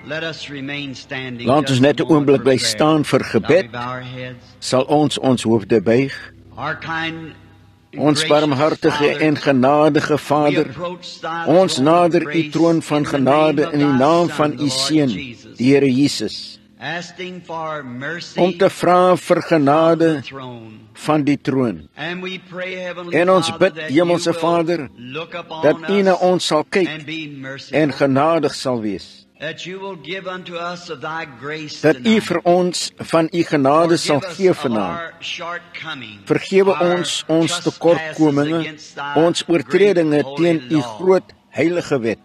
Laat ons net 'n oomblik bly staan vir gebed. Sal ons ons hoofde buig. Ons barmhartige en genadige Vader, ons nader u troon van genade in die naam van u Seun, die Here Jesus, om te vra vir genade van die troon. En ons bid, Hemelse Vader, dat u na ons sal kyk en genadig sal wees. Dat u vir ons van u genade sal gee vanaand. Vergewe ons tekortkominge, ons oortredinge teen u groot heilige wet.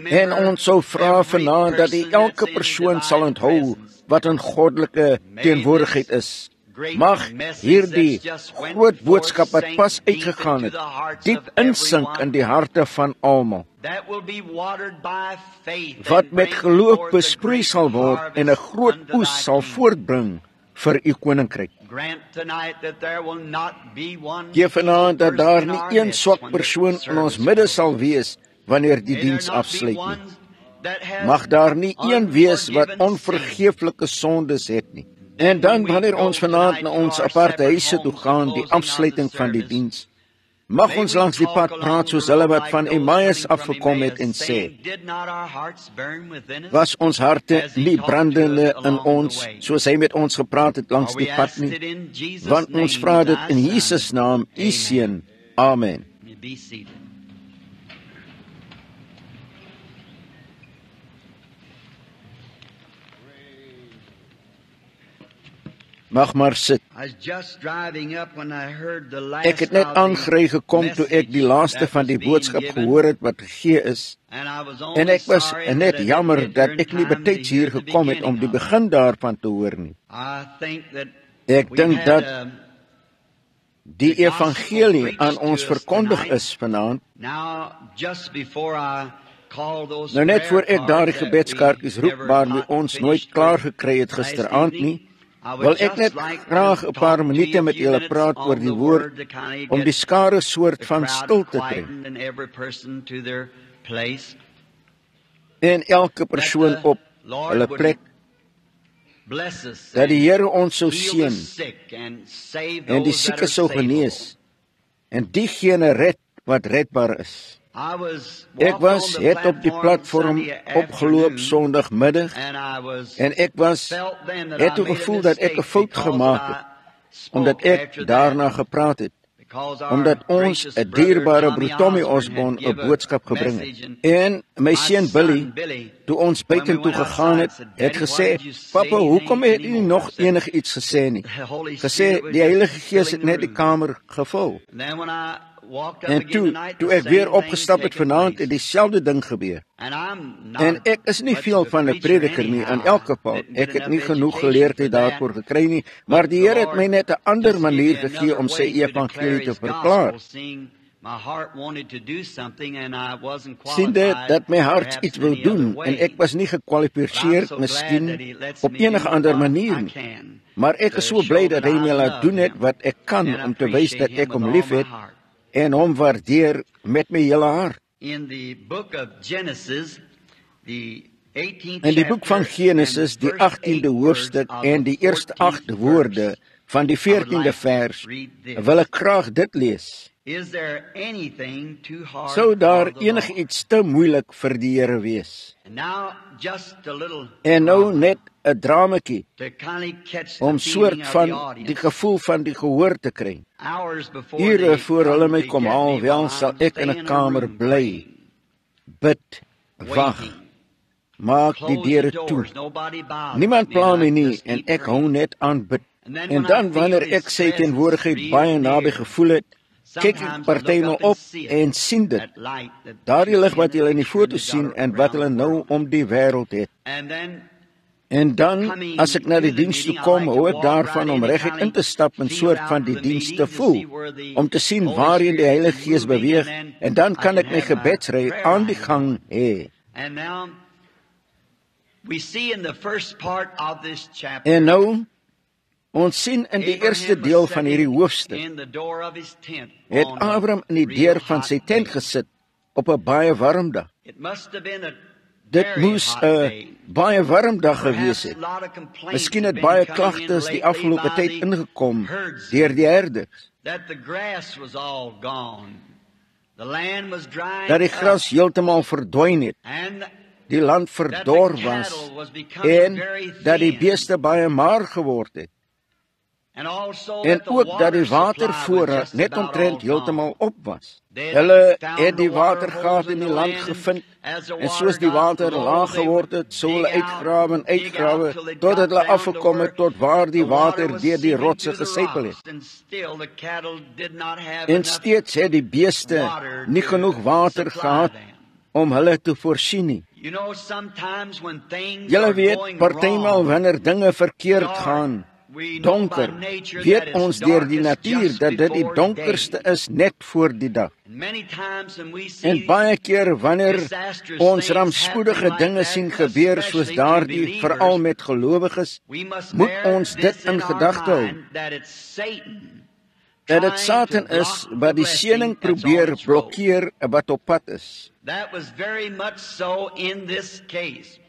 En ons sou vra vanaand dat u elke persoon sal onthou wat in goddelike teenwoordigheid is. Mag hierdie groot boodskap wat pas uitgegaan het, diep insink in die harte van almal, wat met geloof besproei sal word en 'n groot oes sal voortbring vir u koninkryk. Geef vanaand dat daar nie een swak persoon in ons midde sal wees wanneer die diens afsluit nie. Mag daar nie een wees wat onvergeeflike sondes het nie. En dan wanneer ons vanaand na ons aparte huise toe gaan, die afsluiting van die diens, mag ons langs die pad praat soos hulle wat van Emmaus afgekom het en sê, was ons harte nie brandende in ons, soos hy met ons gepraat het langs die pad nie? Want ons vra dit in Jesus naam, u Seun. Amen. Mag maar sit. Ek het net aangery gekom toe ek die laaste van die boodskap gehoor het wat gegee is. En ek was net jammer dat ek nie betyds hier gekom het om die begin daarvan te hoor nie. Ek dink dat die evangelie aan ons verkondig is vanaand. Nou net voor ek daardie gebedskaartjies roep waarmee ons nooit klaar gekry het gisteraand nie, wil ek net graag 'n paar minute met julle praat oor die woord om die skare soort van stil te kry. En elke persoon op hulle plek, dat die Here ons sou seën en die siekes sou genees en diegene red wat redbaar is. Ek het op die platform opgeloop Sondagmiddag en ek het die gevoel dat ek 'n fout gemaak het, omdat ek daarna gepraat het, omdat ons 'n dierbare broer Tommy Osborne 'n boodskap gebring het. En my seun Billy, toe ons buitentoe gegaan het gesê, "Papa, hoekom het u nie nog enigiets gesê nie?" Gesê, die Heilige Gees het net die kamer gevul. En toe ek weer opgestap het vanaand, het dieselfde ding gebeur. En ek is nie veel van 'n prediker nie, in elk geval. Ek het nie genoeg geleerdheid daarvoor gekry nie, maar die Here het my net 'n ander manier gegee om sy evangelie te verklaar. Sien dit dat my hart iets wil doen en ek was nie gekwalifiseerd miskien op enige ander manier nie. Maar ek is so bly dat hy my laat doen het wat ek kan om te wys dat ek hom liefhet en hom waardeer met my hele hart. In die boek van Genesis, die 18de hoofstuk en die eerste 8 woorde van die 14de vers, wil ek graag dit lees. Sou daar enigiets te moeilik vir die Here wees? En nou net 'n dramatjie om soort van die gevoel van die gehoor te kry. Ure voor hulle my kom haal, wel sal ek in 'n kamer bly, bid, wag, maak die deure toe. Niemand pla my nie en ek hou net aan bid. En dan wanneer ek sy teenwoordigheid baie naby gevoel het, kyk ek party nou op en sien dit. Daardie lig wat julle in die foto sien en wat hulle nou om die wêreld het. En dan, as ek na die diens toe kom, hou ek daarvan om reguit in te stap en soort van die diens te voel, om te sien waarheen die Heilige Gees beweeg, en dan kan ek my gebedsry aan die gang hê. En nou, ons sien in die eerste deel van hierdie hoofstuk, het Abraham in die deur van sy tent gesit op 'n baie warm dag. Dit moes 'n baie warm dag gewees het. Miskien het baie klagtes die afgelope tyd ingekom deur die herders. Dat die gras heeltemal verdwyn het, die land verdor was en dat die beeste baie maar geword het. En ook dat die watervoorraad net omtrent heeltemal op was. Hulle het die watergate in die land gevind en soos die water laag geword het, sou hulle uitgrawe totdat hulle afgekom het tot waar die water deur die rotse gesypel het. En steeds het die beeste nie genoeg water gehad om hulle te voorsien nie. Julle weet, partymal wanneer dinge verkeerd gaan, donker, weet ons deur die natuur dat dit die donkerste is net voor die dag. En baie keer wanneer ons rampspoedige dinge sien gebeur soos daardie, veral met gelowiges, moet ons dit in gedagte hou. Dat dit Satan is wat die seëning probeer blokkeer wat op pad is.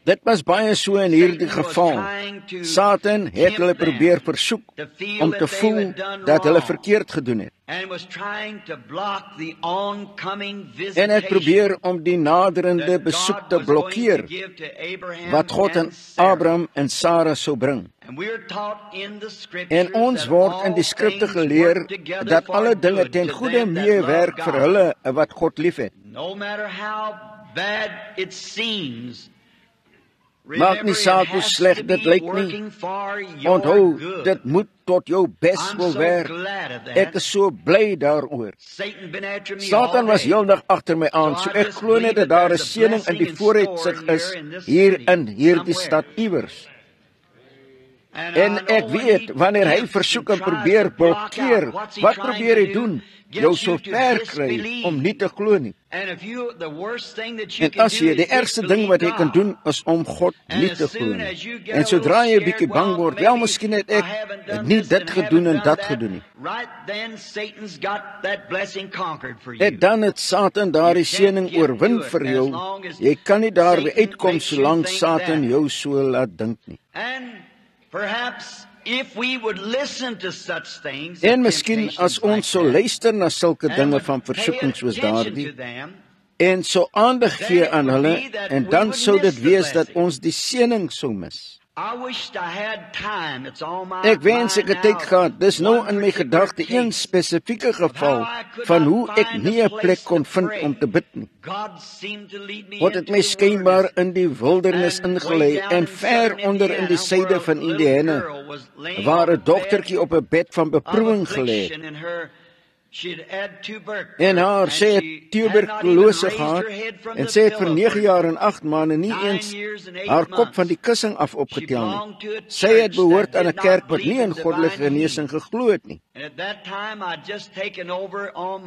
Dit was baie so in hierdie geval. Satan het hulle probeer versoek om te voel dat hulle verkeerd gedoen het. En het probeer om die naderende besoek te blokkeer wat God aan Abraham en Sara sou bring. En ons word in die skrifte geleer dat alle dinge ten goeie meewerk vir hulle wat God liefhet. Maak nie saak hoe sleg dit lyk nie. Onthou, dit moet tot jou bes wil werk. Ek is so bly daaroor. Satan was heeldag agter my aan, so ek glo net dat daar 'n seëning in die vooruitsig is hier in hierdie stad iewers. En ek weet, wanneer hy versoek en probeer blokkeer, wat probeer hy doen? Jou so ver kry om nie te glo nie. En as jy, die ergste ding wat jy kan doen, is om God nie te glo nie. En sodra jy 'n bietjie bang word, wel, miskien het ek nie dit gedoen en dat gedoen nie. En dan het Satan daardie seëning oorwin vir jou. Jy kan nie daarby uitkom solank Satan jou so laat dink nie. En miskien as ons so luister na sulke dinge van versoeking soos daardie, en so aandag gee aan hulle, en dan sou dit wees dat ons die seëning sou mis. Ek wens ek het tyd gehad, dis nou in my gedagte een spesifieke geval van hoe ek nie 'n plek kon vind om te bid nie. God het my skynbaar in die wildernis ingelei en ver onder in die suide van Indiana, waar 'n dogtertjie op 'n bed van beproewing gelê het. En sy het tuberkulose gehad en sy het vir 9 jaar en 8 maande nie eens haar kop van die kussing af opgetel nie. Sy het behoort aan 'n kerk wat nie in goddelike genesing geglo het nie.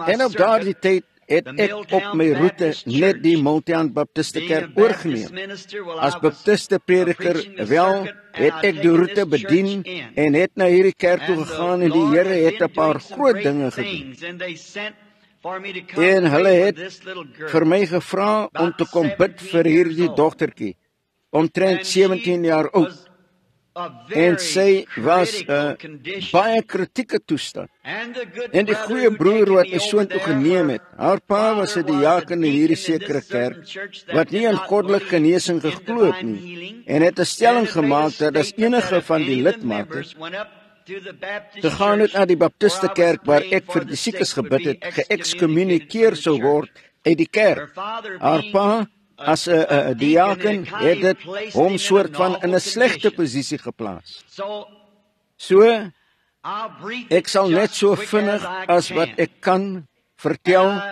En op daardie tyd het ek op my roete net die Milltown Baptiste Kerk oorgeneem. As Baptiste prediker, wel, het ek die roete bedien en het na hierdie kerk toe gegaan en die Here het 'n paar groot dinge gedoen. En hulle het vir my gevra om te kom bid vir hierdie dogtertjie, omtrent 17 jaar oud. En sy was 'n baie kritieke toestand. En die goeie broer wat my soontoe geneem het, haar pa was 'n diaken in hierdie sekere kerk, wat nie in goddelike genesing geglo het nie, en het 'n stelling gemaak dat as enige van die lidmate gegaan het na die Baptiste kerk waar ek vir die siekes gebid het, geëkskommunikeer sou word uit die kerk. Haar pa, as 'n diaken, het dit hom soort van in 'n slegte posisie geplaas. So, ek sal net so vinnig as wat ek kan vertel,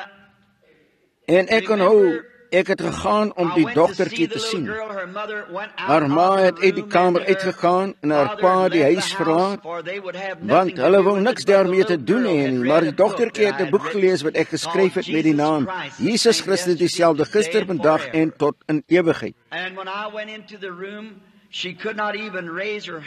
en ek onthou, ek het gegaan om die dogtertjie te sien. Haar ma het uit die kamer uitgegaan en haar pa die huis verlaat, want hulle wou niks daarmee te doen hê nie, maar die dogtertjie het 'n boek gelees wat ek geskryf het met die naam Jesus Christus dieselfde gister, vandag en tot in ewigheid.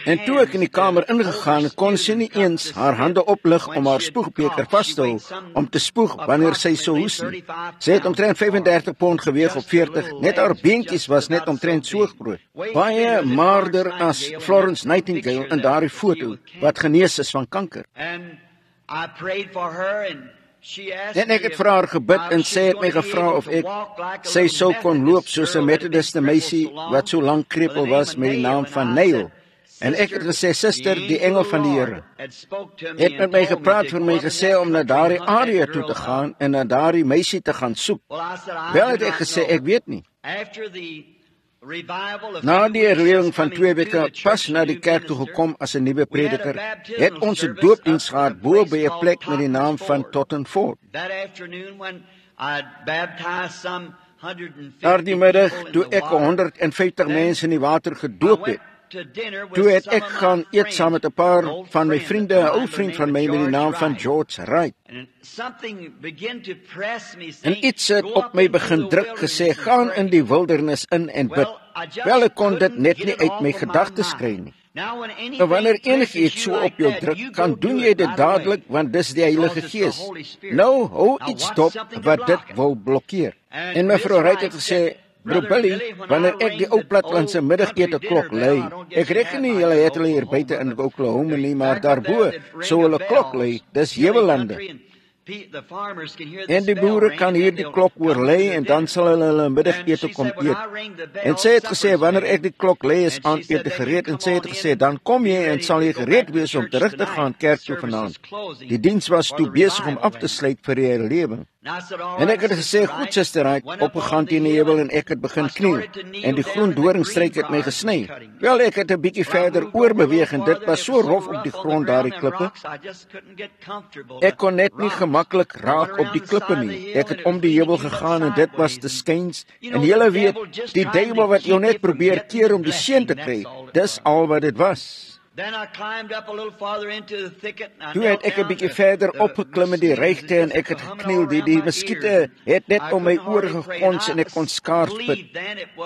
En toe ek in die kamer ingegaan, kon sy nie eens haar hande oplig om haar spoegbeker vas te hou, om te spoeg wanneer sy sou hoes nie. Sy het omtrent 35 pond geweeg op 40, net haar beentjies was net omtrent so groot. Baie maarder as Florence Nightingale in daardie foto, wat genees is van kanker. En ek het vir haar gebid en sy het my gevra of sy sou kon loop soos 'n Methodiste meisie wat so lank krepeel was met die naam van Neil. En ek het gesê, suster, die engel van die Here het met my gepraat vir my gesê om na daardie area toe te gaan en na daardie meisie te gaan soek. Wel het ek gesê, ek weet nie. Na die herlewing van 2 weke pas na die kerk toe gekom as 'n nuwe prediker, het ons 'n doopdiens gehad bo by 'n plek met die naam van Tottenford. Daardie middag, toe ek 150 mense in die water gedoop het, toe het ek gaan eet saam met 'n paar van my vriende, 'n ou vriend van my met die naam van George Wright. En iets het op my begin druk gesê, gaan in die wildernis in en bid. Wel, ek kon dit net nie uit my gedagtes kry nie. En wanneer enigiets so op jou druk, kan doen jy dit dadelik, want dis die Heilige Gees. Nou, hou iets dop wat dit wil blokkeer. En mevrou Wright het gesê, Bro Billy, wanneer ek die ou platlandse middagete klok lei, ek reken nie julle het hulle hier buite in Oklahoma nie, maar daarbo sou hulle klok lei, dis Hewellande. En die boere kan hier die klok oorlei en dan sal hulle middagete kom eet. En sy het gesê, wanneer ek die klok lei is aandete gereed, en sy het gesê, dan kom jy en sal jy gereed wees om terug te gaan kerk toe vanaand. Die diens was toe besig om af te sluit vir die herlewing. En ek het gesê, goed suster Wright, opgegaan teen die heuwel en ek het begin kniel, en die groen doringstruik het my gesny. Wel, ek het 'n bietjie verder oorbeweeg en dit was so rof op die grond daardie klippe. Ek kon net nie gemaklik raak op die klippe nie. Ek het om die heuwel gegaan en dit was te skuins. En julle weet, die duiwel wat jou net probeer keer om die seën te kry, dis al wat dit was. Toe het ek 'n bietjie verder opgeklim in die reigte en ek het gekniel. Die muskiete het net om my oor gegons en ek kon skaars bid.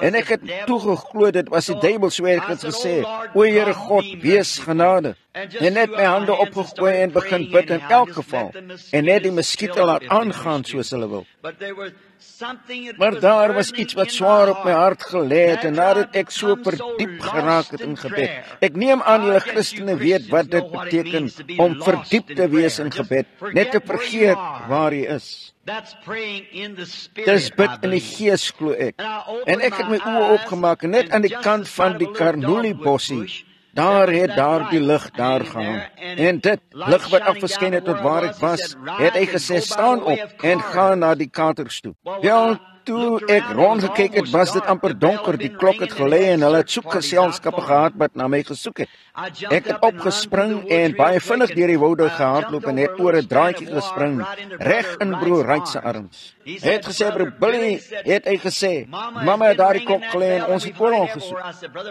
En ek het toegeglo dit was die duiwel, so ek het gesê, o Here God, wees genadig. En net my hande opgegooi en begin bid in elk geval. En net die muskiete laat aangaan soos hulle wil. Maar daar was iets wat swaar op my hart gelê het en nadat ek so verdiep geraak het in gebed. Ek neem aan julle Christene weet wat dit beteken om verdiep te wees in gebed, net te vergeet waar jy is. Dis bid in die Gees, glo ek. En ek het my oë oopgemaak net aan die kant van die Carnulli-bossie. Daar het die lig daar gehang. En dit, lig wat afgeskyn het tot waar ek was, het hy gesê, staan op en gaan na die katers toe. Ja, toe ek rondgekyk het, was dit amper donker, die klok het gelei en hulle het soekgeselskappe gehad wat na my gesoek het. Ek het opgespring en baie vinnig deur die woude gehardloop en het oor 'n draadjie gespring, reg in broer Wright se arms. Hy het gesê, Bro Billy, het hy gesê, mamma het daardie klok gelei en ons het oor hom gesoek.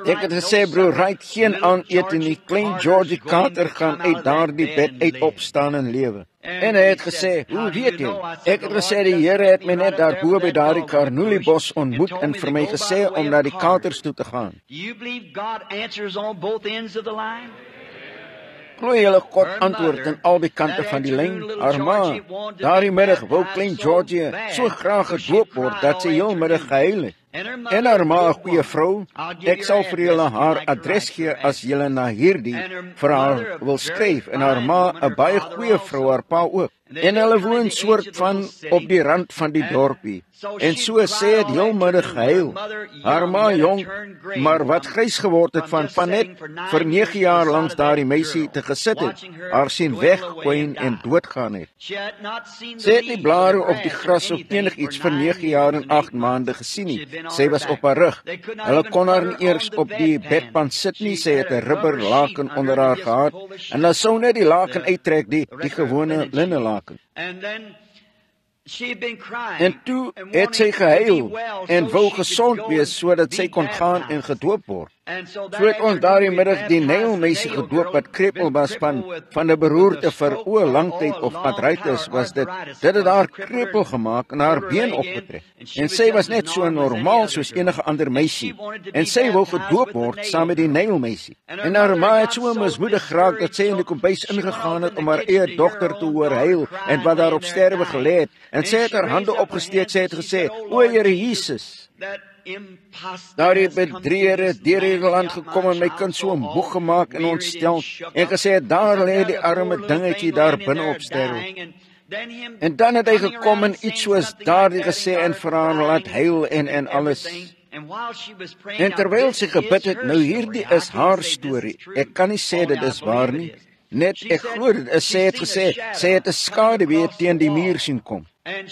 Ek het gesê, Bro Wright, geen aandete nie, klein Georgie Carter gaan uit daardie bed uit opstaan en lewe. En hy het gesê, hoe weet jy? Ek het gesê, die Here het my net daarbo by daardie Carnulli-bos ontmoet en vir my gesê om na die katers toe te gaan. Glo julle God antwoord aan albei kante van die lyn? Arma, daardie middag wou klein Georgie so graag gedoop word dat sy heel middag gehuil het. En haar ma, 'n goeie vrou, ek sal vir julle haar adres gee as julle na hierdie vir haar wil skryf. En haar ma, 'n baie goeie vrou, haar pa ook. En hulle woon soort van op die rand van die dorpie. En so sê het heel middag gehuil. Haar ma jong, maar wat grys geword het van net vir 9 jaar langs daardie meisie te gesit het, haar sien wegkwyn en doodgaan het. Sy het nie blare op die gras of enigiets vir 9 jaar en 8 maande gesien nie. Sy was op haar rug. Hulle kon haar nie eers op die bedpan sit nie. Sy het 'n rubber laken onder haar gehad en dan sou net die laken uittrek, die gewone linne laken. En toe het sy gehuil en wou gesond wees sodat sy kon gaan en gedoop word. So het ons daardie middag die Nijlmeisie gedoop wat krepel was van 'n beroerte vir langtyd of artritis was dit het haar krepel gemaak en haar been opgetrek. En sy was net so normaal soos enige ander meisie. En sy wou gedoop word saam met die Nijlmeisie. En haar ma het so mismoedig geraak dat sy in die kombuis ingegaan het om haar eie dogter te hoor huil en wat daar op sterwe gelê het. En sy het haar hande opgesteek, sy het gesê: "O Here Jesus, daardie bedrieger het deur hierdie land gekom en my kind so moeg gemaak en ontstel en gesê, daar lê die arme dingetjie daar binne op sterwe." En dan het hy gekom en iets soos daardie gesê en vir haar laat huil en alles. En terwyl sy gebid het, nou hierdie is haar storie. Ek kan nie sê dit is waar nie. Net ek glo dit is, sy het gesê, sy het 'n skaduwee teen die muur sien kom. En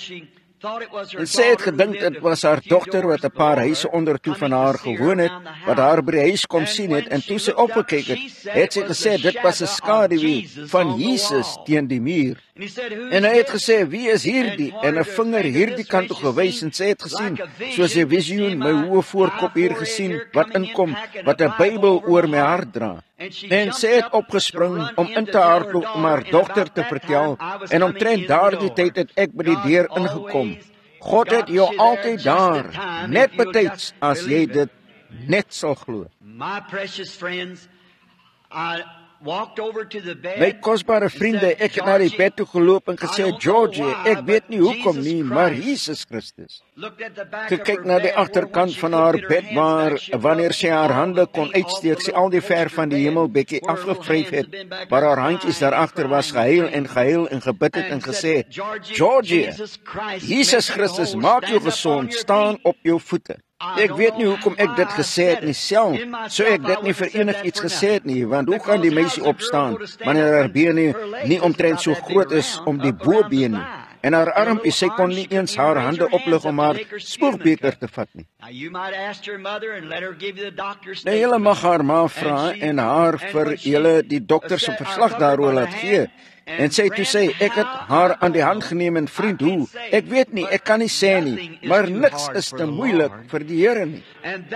sy het gedink dit was haar dogter wat 'n paar huise ondertoe van haar gewoon het, wat haar by die huis kom sien het, en toe sy opgekyk het sy gesê dit was 'n skaduwee van Jesus teen die muur. En hy het gesê, "Wie is hierdie?" En 'n vinger hierdie kant toe gewys en sy het gesien, soos 'n visioen, my hoë voorkop hier gesien wat inkom, wat 'n Bybel oor my hart dra. En sy het opgespring om in te hardloop om haar dogter te vertel, en omtrent daardie tyd het ek by die deur ingekom. God het jou altyd daar, net betyds as jy dit net sal glo. My kosbare vriende, ek het na die bed toe geloop en gesê, "Georgie, ek weet nie hoekom nie, maar Jesus Christus." Gekyk na die agterkant van haar bed waar, wanneer sy haar hande kon uitsteek, sy al die ver van die hemelbekkie afgevryf het, waar haar handjies daarachter was, gehuil en gebid het en gesê, "Georgie, Jesus Christus, maak jou gesond, staan op jou voete." Ek weet nie hoekom ek dit gesê het nie self, so ek dit nie vir enigiets gesê het nie, want hoe kan die meisie opstaan, wanneer haar bene nie omtrent so groot is om die bobeen nie, en haar armpie, sy kon nie eens haar hande oplig om haar spoegbeker te vat nie. Nou, julle mag haar ma vra en haar vir julle die dokter se verslag daaroor laat gee. En sy toe sê, ek het haar aan die hand geneem en vriend, hoe? Ek weet nie, ek kan nie sê nie, maar niks is te moeilik vir die Here nie. En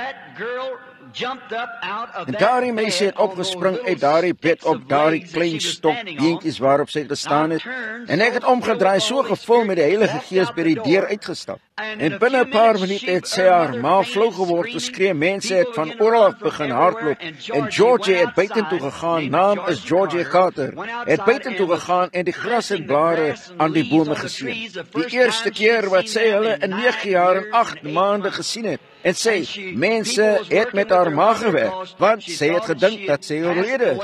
daardie meisie het opgespring uit daardie bed op daardie klein stok beentjies waarop sy gestaan het, en ek het omgedraai, so gevul met die Heilige Gees by die deur uitgestap. En binne 'n paar minute het sy haar ma flou geword, geskree, mense het van oral af begin hardloop, en Georgie het buitentoe gegaan, naam is Georgie Carter, het buitentoe gegaan en die gras en blare aan die bome gesien. Die eerste keer wat sy hulle in 9 jaar en 8 maande gesien het, en sy, mense het met haar ma gewerk, want sy het gedink dat sy oorlede is.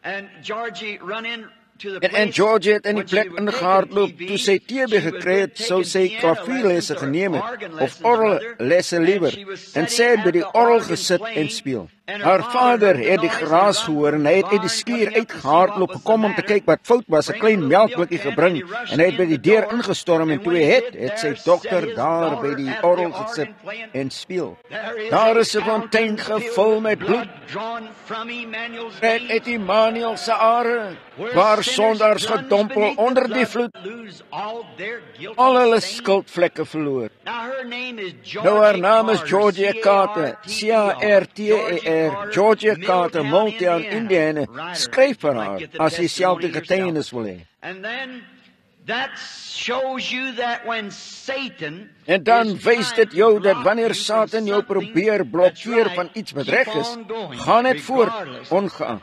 En Georgie het in die plek ingehardloop, toe sy TB gekry het, sou sy klavierlesse geneem het, of orgellesse liewer, en sy het by die orgel gesit en speel. Haar vader het die geraas gehoor en hy het uit die skuur uitgehardloop gekom om te kyk wat fout was, 'n klein melkblikkie gebring, en hy het by die deur ingestorm, en toe hy het sy dogter daar by die orgel gesit en speel. Daar is 'n fontein gevul met bloed, uit Immanuel se are, waar sondaars gedompel onder die vloed, al hulle skuldvlekke verloor. Nou haar naam is Georgie Carter, C-A-R-T-E-R, Georgie Carter, Multian, Indiana. Skryf vir haar, as jy self die getuienis wil hê. En dan wys dit jou dat wanneer Satan jou probeer blokkeer van iets wat reg is, gaan dit voort, ongeag.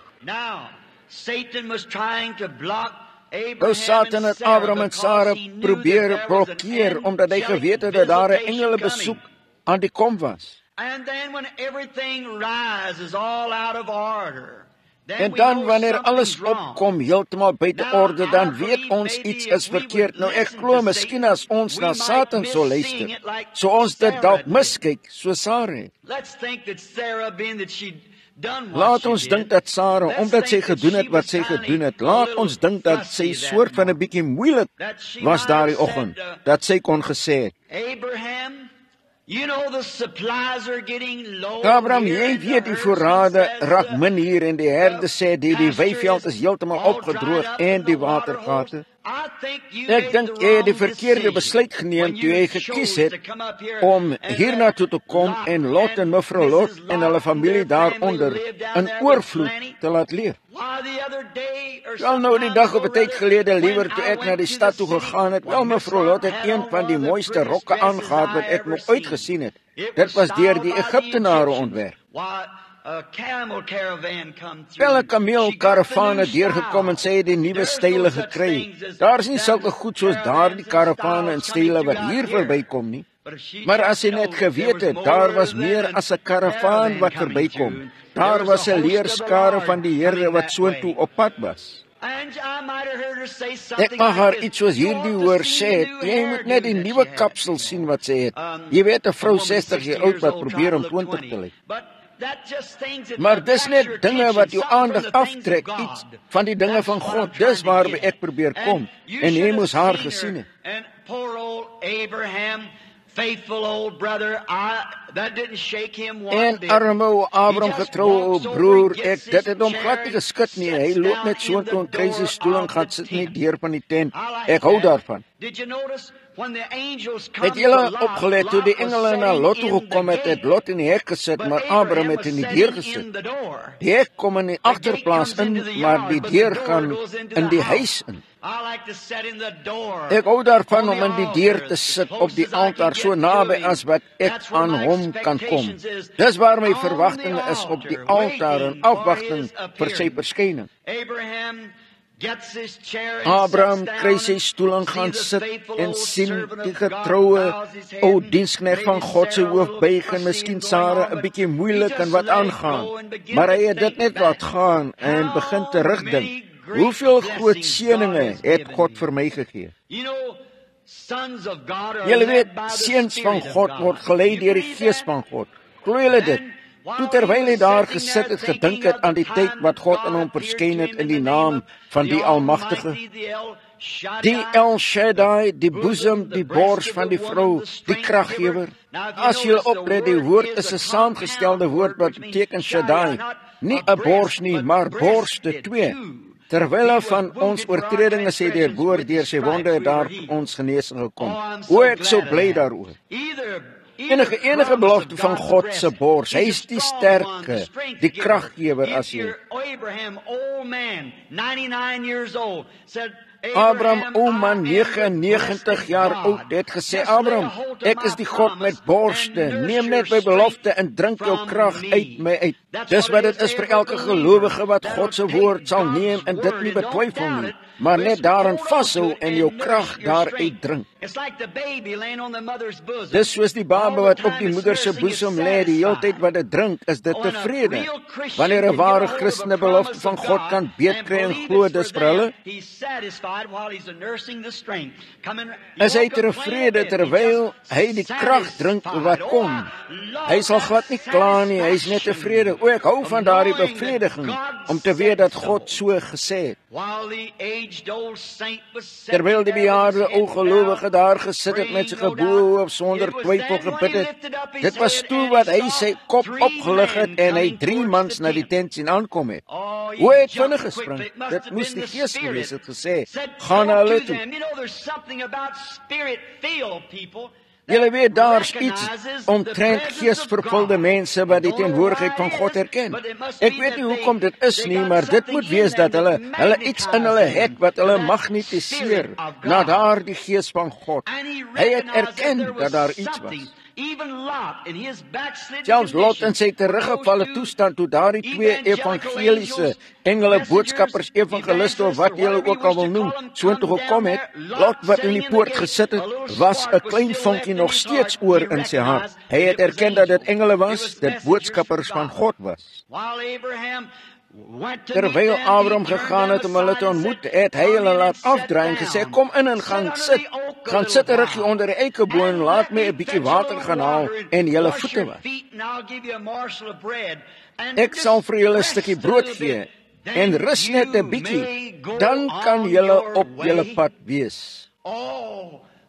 Nou Satan het Abraham en Sarah probeer blokkeer, omdat hy geweet het dat daar 'n engelebesoek aan die kom was. En dan wanneer alles opkom heeltemal buite orde, dan weet ons iets is verkeerd. Nou ek glo miskien as ons na Satan sou luister, so ons dit dalk miskyk, so Sarah. Laat ons dink dat Sarah, omdat sy gedoen het wat sy gedoen het, laat ons dink dat sy soort van 'n bietjie moeilik was daardie oggend, dat sy kon gesê het, Abraham, jy weet die voorrade raak min hier en die herde sê die weiveld is heeltemal opgedroog en die watergate. Ek dink jy het die verkeerde besluit geneem toe jy gekies het om hiernatoe te kom en Lot en mevrou Lot en hulle familie daaronder in oorvloed te laat leef. Wel nou die dag op 'n tyd gelede liewer toe ek na die stad toe gegaan het, wel mevrou Lot het een van die mooiste rokke aangehad wat ek nog ooit gesien het. Dit was deur die Egiptenare ontwerp. Wel 'n kameelkaravaan het deurgekom en sê hy die nuwe style gekry. Daar is nie sulke goed soos daardie karavane en style wat hier verbykom nie. Maar as jy net geweet het, daar was meer as 'n karavaan wat verbykom. Daar was 'n leerskare van die Here wat soontoe op pad was. Ek mag haar iets soos hierdie hoor sê, jy moet net die nuwe kapsel sien wat sy het. Jy weet 'n vrou 60 jaar oud wat probeer om 20 te lyk. Maar dis net dinge wat jou aandag aftrek, iets van die dinge van God. Dis waarby ek probeer kom. En jy moes haar gesien het. En arme ou Abraham, getroue ou broer, dit het hom glad nie geskit nie. Hy loop net so toe en kry sy stoel en gaan sit nie deur van die tent. Ek hou daarvan. Het julle opgelet toe die engele na Lot toe gekom het, het Lot in die hek gesit, maar Abraham het in die deur gesit. Die hek kom in die agterplaas in, maar die deur gaan in die huis in. Ek hou daarvan om in die deur te sit op die altaar so naby as wat ek aan hom kan kom. Dis waar my verwagtinge is, op die altaar in afwagting vir sy verskyning. Abraham kry sy stoel en gaan sit en sien die getroue ou diensknegt van God se hoof buig en miskien Sara 'n bietjie moeilik en wat aangaan. Maar hy het dit net laat gaan en begin terugdink. Hoeveel groot seëninge het God vir my gegee? Julle weet, seuns van God word gelei deur die Gees van God. Glo julle dit? Toe terwyl hy daar gesit het, gedink het aan die tyd wat God aan hom verskyn het in die naam van die Almagtige, die El Shaddai, die boesem, die bors van die vrou, die kraggewer. As jy oplet, die woord is 'n saamgestelde woord wat beteken Shaddai, nie 'n bors nie, maar borste, twee. Terwyl van ons oortredinge sê deurboor deur sy wonde het daar ons genesing gekom. O, ek so bly daaroor. Enige belofte van God se bors, hy is die sterke, die kraggewer as jy. Abraham, o man, 99 jaar oud, het gesê, Abraham, ek is die God met borste, neem net my belofte en drink jou krag uit my uit. Dis wat dit is vir elke gelowige wat God se woord sal neem en dit nie betwyfel nie, maar net daarin vashou en jou krag daaruit drink. Dis soos die baba wat op die moeder se boesem lê, die hele tyd wat dit drink, is dit tevrede. Wanneer 'n ware Christen 'n belofte van God kan beetkry en glo, dis vir hulle, is hy tevrede terwyl hy die krag drink wat kom. Hy sal glad nie kla nie, hy is net tevrede. O, ek hou van daardie bevrediging, om te weet dat God so gesê het. Terwyl die bejaarde ou gelowige daar gesit het met sy geboue hoof sonder twyfel gebid het, dit was toe wat hy sy kop opgelig het en hy 3 mans na die tent sien aankom het. Hoe het vinnig gespring? Dit moes die Gees gewees het gesê, gaan na hulle toe. Julle weet, daar's iets omtrent geesvervulde mense wat die teenwoordigheid van God herken. Ek weet nie hoekom dit is nie, maar dit moet wees dat hulle iets in hulle het wat hulle magnetiseer na daardie Gees van God. Hy het erken dat daar iets was. Selfs Lot in sy teruggevalle toestand toe daardie 2 evangeliese engele boodskappers, evangeliste of wat julle ook al wil noem, soontoe gekom het, Lot wat in die poort gesit het, was 'n klein vonkie nog steeds oor in sy hart. Hy het erken dat dit engele was, dit boodskappers van God was. Terwyl Abraham gegaan het om hulle te ontmoet, het hy hulle laat afdraai en gesê, kom in en gaan sit 'n rukkie onder die eikeboom, laat my 'n bietjie water gaan haal en julle voete was. Ek sal vir julle 'n stukkie brood gee en rus net 'n bietjie, dan kan julle op julle pad wees.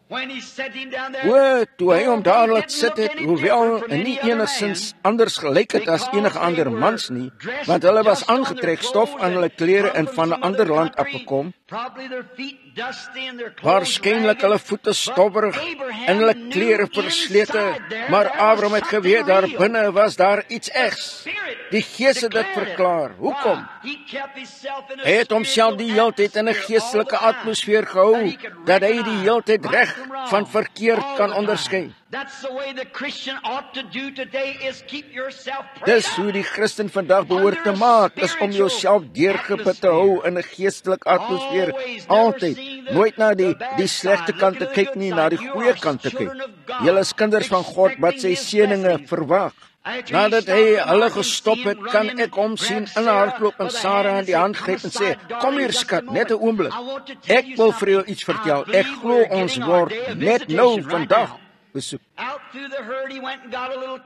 Toe hy hom daar laat sit het, hoewel nie enigszins anders gelyk het as enige ander mans nie, want hulle was aangetrek stof aan hulle klere en van 'n ander land afgekom, waarskynlik hulle voete stobberig en hulle klere verslete, maar Abraham het geweet daar binne was daar iets egs. Die Gees het dit verklaar. Hoekom? Hy het homself die hele tyd in 'n geestelike atmosfeer gehou, dat hy die hele tyd reg van verkeerd kan onderskei. Dis hoe die Christen vandag behoort te maak, is om jouself deurgeput te hou in 'n geestelike atmosfeer, altyd. Nooit na die slegte kant te kyk nie, na die goeie kant te kyk. Julle is kinders van God wat sy seëninge verwag. Nadat hy hulle gestop het, kan ek hom sien inhardloop en Sarah aan die hand gryp en sê, kom hier skat, net 'n oomblik. Ek wil vir jou iets vertel. Ek glo ons word net nou vandag besoek.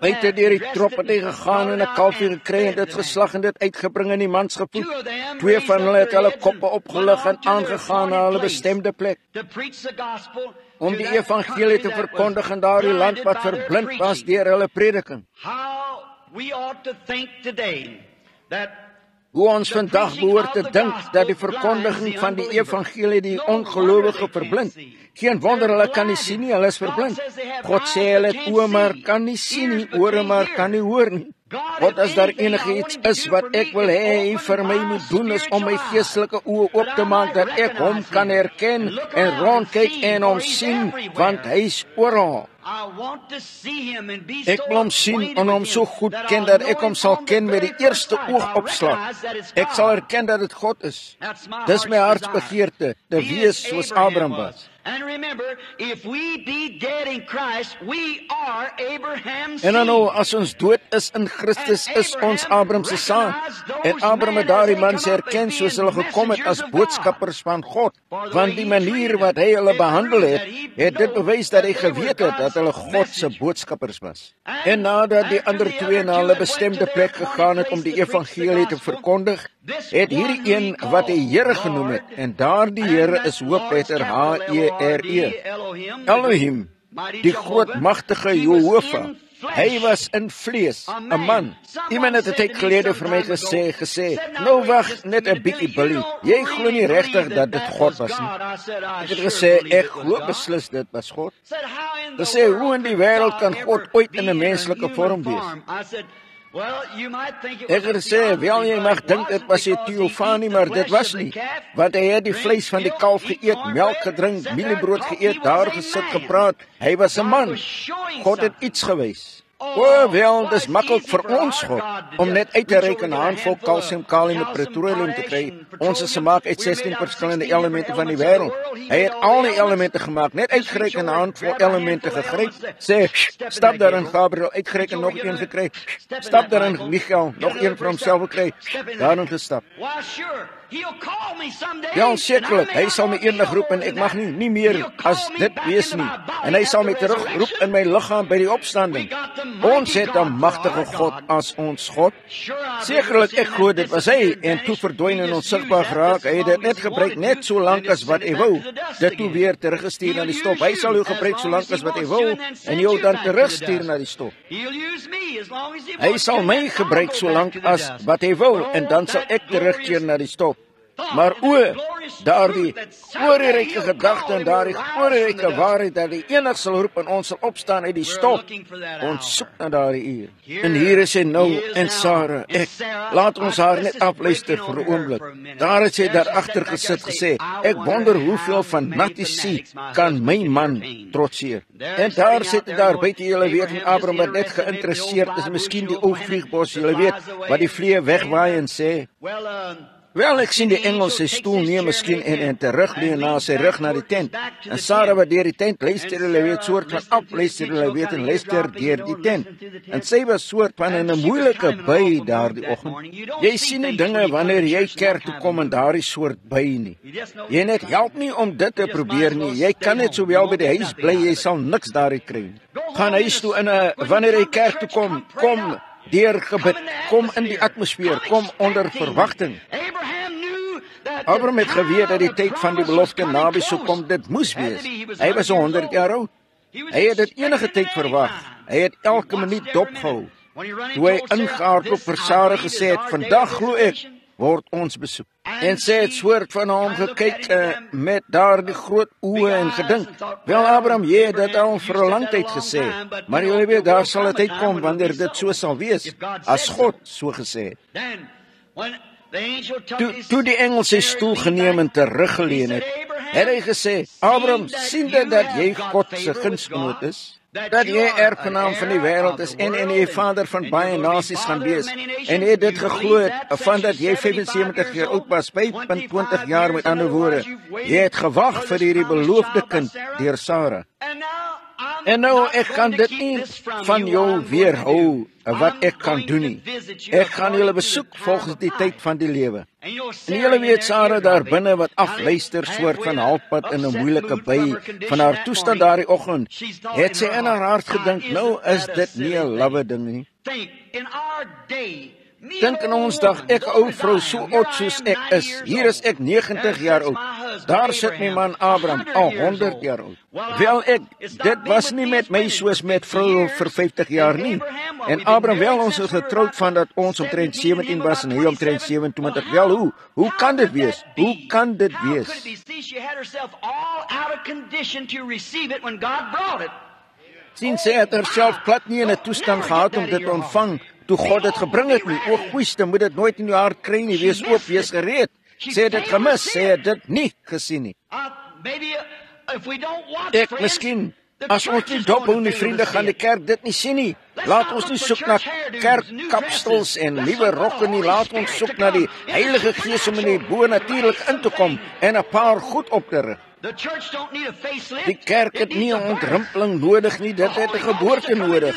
Buite deur die trop het hy gegaan en 'n kalfie gekry en dit geslag en dit uitgebring in die mans gevoed. 2 van hulle het hulle koppe opgelig en aangegaan na hulle bestemde plek, om die evangelie te verkondig in daardie land wat verblind was deur hulle prediking. Hoe ons vandag behoort te dink dat die verkondiging van die evangelie die ongelowige verblind. Geen wonder hulle kan nie sien nie, hulle is verblind. God sê hulle het oë maar kan nie sien nie, ore maar kan nie hoor nie. God, as daar enige iets is wat ek wil hê hy vir my moet doen, is om my geestelike oë oop te maak, dat ek hom kan herken en rondkyk en hom sien, want hy is oral. Ek wil hom sien en hom so goed ken, dat ek hom sal ken met die eerste oogopslag. Ek sal erken dat dit God is. Dis my hartsbegeerte, te wees soos Abraham was. En dan nou, as ons dood is in Christus, is ons Abraham se saad. En Abraham het daardie mans herken soos hulle gekom het as boodskappers van God. Want die manier wat hy hulle behandel het, het dit bewys dat hy geweet het dat hulle God se boodskappers was. En nadat die ander 2 na hulle bestemde plek gegaan het om die evangelie te verkondig, het hierdie een wat hy Here genoem het, en daardie Here is hoofletter H-E-R-E, Elohim, die groot magtige Jehovah. Hy was in vlees, 'n man. Iemand het 'n tyd gelede vir my gesê, nou wag net 'n bietjie Billy, jy glo nie regtig dat dit God was nie. Ek het gesê, ek glo beslis dit was God. Gesê, hoe in die wêreld kan God ooit in 'n menslike vorm wees? Ek het gesê, wel jy mag dink dit was 'n teofanie, maar dit was nie, want hy het die vleis van die kalf geëet, melk gedrink, mieliebrood geëet, daar gesit gepraat, hy was 'n man. God het iets gewys. O, wel, dis maklik vir ons God, om net uit te reik 'n handvol kalsium, kalium en petroleum te kry. Ons is gemaak uit 16 verskillende elemente van die wêreld. Hy het al die elemente gemaak, net uitgereik 'n handvol elemente gegryp. Sê, stap daarin Gabriel, uitgereik en nog een gekry. Stap daarin Michael, nog een vir homself gekry. Daarin gestap. Ja, sekerlik, hy sal my eendag roep en ek mag nie meer as dit wees nie. En hy sal my terugroep in my liggaam by die opstanding. Ons het 'n magtige God as ons God. Sekerlik, ek glo dit was hy, en toe verdwyn en onsigbaar geraak. Hy het dit net gebruik net so lank as wat hy wou. Dit toe weer teruggestuur na die stop. Hy sal jou gebruik so lank as wat hy wil, en jou dan terugstuur na die stop. Hy sal my gebruik so lank as wat hy wil, en dan sal ek terugkeer na die stop. Maar daardie glorieryke gedagte en daardie glorieryke waarheid dat die enig sal roep en ons sal opstaan uit die stop. Ons soek na daardie uur. En hier is hy nou en Sarah. Laat ons haar net afluister vir 'n oomblik. Daar het sy daar agter gesit gesê, ek wonder hoeveel van Natisi kan my man trotseer. En daar sit hy daar buite, julle weet, en Abraham wat net geïnteresseerd is, miskien die ou vliegbos, julle weet, wat die vliee wegwaai en sê, wel, ek sien die engel sy stoel neem miskien en terugleun na sy rug na die tent. En Sarah wat deur die tent luister, hulle weet, soort van afluister, hulle weet, en luister deur die tent. En sy was soort van in 'n moeilike by daardie oggend. Jy sien nie dinge wanneer jy kerk toe kom in daardie soort by nie. Jy net help nie om dit te probeer nie. Jy kan net sowel by die huis bly, jy sal niks daaruit kry. Gaan huis toe wanneer jy kerk toe kom deur gebid, kom in die atmosfeer, kom onder verwagting. Abraham het geweet dat die tyd van die belofte naby sou kom, dit moes wees. Hy was 100 jaar oud. Hy het dit enige tyd verwag. Hy het elke minuut dopgehou. Toe hy ingehardloop vir Sara gesê het, vandag glo ek, word ons besoek. En sy het soort van hom gekyk met daardie groot oë en gedink, wel Abraham, jy het dit al vir 'n lang tyd gesê, maar jy weet, daar sal 'n tyd kom wanneer dit so sal wees, as God so gesê het. Toe die engel sy stoel geneem en teruggeleun het hy gesê, Abraham, sien dit dat jy God se gunsgenoot is? Dat jy erfgenaam van die wêreld is en jy vader van baie nasies gaan wees. En jy het dit geglo van dat jy 75 jaar oud was, 25 jaar met ander woorde. Jy het gewag vir hierdie beloofde kind deur Sara. En nou, ek kan dit nie van jou weerhou wat ek kan doen nie. Ek gaan julle besoek volgens die tyd van die lewe. En julle weet Sara daar binne wat afluister soort van halfpad in 'n moeilike by van haar toestand daardie oggend. Het sy in haar hart gedink, nou is dit nie 'n lawwe ding nie. Dink in ons dag, ek ou vrou so oud soos ek is. Hier is ek 90 jaar oud. Daar sit my man Abraham al 100 jaar oud. Wel dit was nie met my soos met vrou vir 50 jaar nie. En Abraham, wel ons is getroud van dat ons omtrent 17 was en hy omtrent 27. Wel hoe kan dit wees? Hoe kan dit wees? Sien, sy het haarself plat nie in 'n toestand gehad om dit te ontvang toe God dit gebring het nie. O, goeiste, moet dit nooit in jou hart kry nie. Wees oop, wees gereed. Sy het dit gemis, sy het dit nie gesien nie. Ek miskien, as ons nie dophou nie, vriende, gaan die kerk dit nie sien nie. Laat ons nie soek na kerkkapstels en nuwe rokke nie. Laat ons soek na die Heilige Gees om in die bo-natuurlik in te kom en 'n paar goed op te rig. Die kerk het nie 'n ontrumpeling nodig nie, dit het 'n geboorte nodig.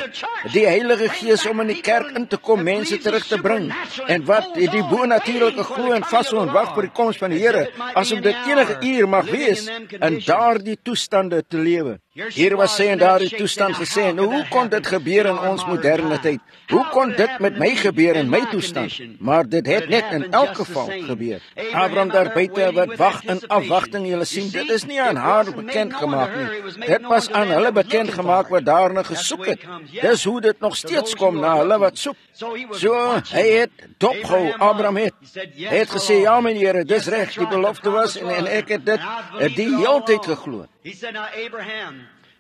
Die Heilige Gees om in die kerk in te kom, mense terug te bring. En wat die bo-natuurlike glo en vashou en wag vir die koms van die Here, asof dit enige uur mag wees, in daardie toestande te lewe. Hier was sy in daardie toestand gesê, nou hoe kon dit gebeur in ons moderne tyd? Hoe kon dit met my gebeur in my toestand? Maar dit het net in elk geval gebeur. Abraham daar buite wat wag in afwagting, julle sien, dit is nie aan haar bekend gemaak nie. Dit was aan hulle bekend gemaak wat daarna gesoek het. Dis hoe dit nog steeds kom na hulle wat soek. So, hy het dopgehou, Abraham het. Hy het gesê, ja my Here, dis reg, die belofte was en ek het dit die hele tyd geglo.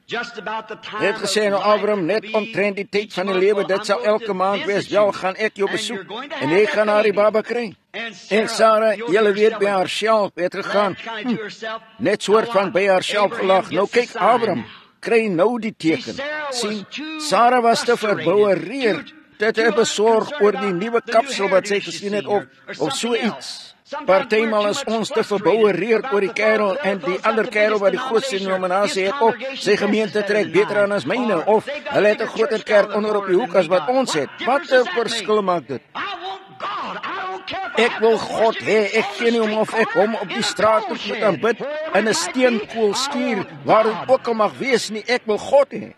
Hy het gesê, nou Abraham, net omtrent die tyd van die lewe, dit sal elke maand wees, wel gaan ek jou besoek, en jy gaan haar die baba kry. En Sara, julle weet by haarself, het gegaan, net soort van by haarself gelag, nou kyk Abraham, kry nou die teken. Sien, Sara was te verbouwereerd, dit het besorg oor die nuwe kapsel wat sy gesien het, of so iets. Partymal is ons te verbouwereerd oor die kerel en die ander kerel wat die grootste denominasie het, of sy gemeente trek beter aan as myne, of hulle het 'n groter kerk onder op die hoek as wat ons het. Wat 'n verskil maak dit? Ek wil God hê, ek gee nie om of ek hom op die straat moet aanbid in 'n steenkool skuur, waar dit ook al mag wees nie, ek wil God hê.